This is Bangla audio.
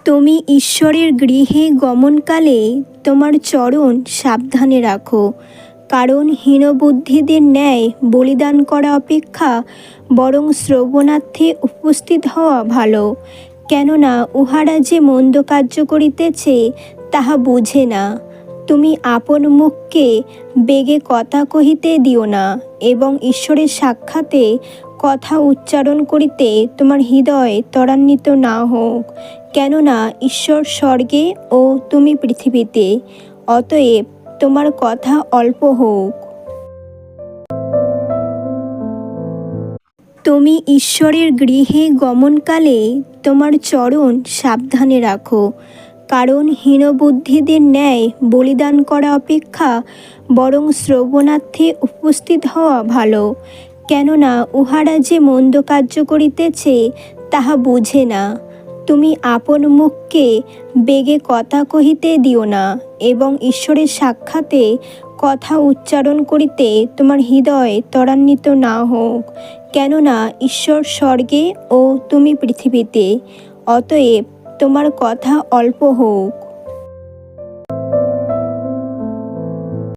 তুমি ঈশ্বরের গৃহে গমনকালে তোমার চরণ সাবধানে রাখো, কারণ হীনবুদ্ধিদের ন্যায় বলিদান করা অপেক্ষা বরং শ্রবণার্থে উপস্থিত হওয়া ভালো। কেননা উহারা যে মন্দ কার্য করিতেছে তাহা বুঝে না। তুমি আপন মুখকে বেগে কথা কহিতে দিও না, এবং ঈশ্বরের সাক্ষাতে কথা উচ্চারণ করিতে তোমার হৃদয় ত্বরান্বিত না হোক। কেননা ঈশ্বর স্বর্গে ও তুমি পৃথিবীতে, অতএব তোমার কথা অল্প হোক। তুমি ঈশ্বরের গৃহে গমনকালে তোমার চরণ সাবধানে রাখো, কারণ হীনবুদ্ধিদের ন্যায় বলিদান করা অপেক্ষা বরং শ্রবণার্থে উপস্থিত হওয়া ভালো। কেননা উহারা যে মন্দ কার্য করিতেছে তাহা বুঝে না। তুমি আপন মুখকে বেগে কথা কহিতে দিও না, এবং ঈশ্বরের সাক্ষাতে কথা উচ্চারণ করিতে তোমার হৃদয় ত্বরান্বিত না হোক। কেননা ঈশ্বর স্বর্গে ও তুমি পৃথিবীতে, অতএব তোমার কথা অল্প হোক।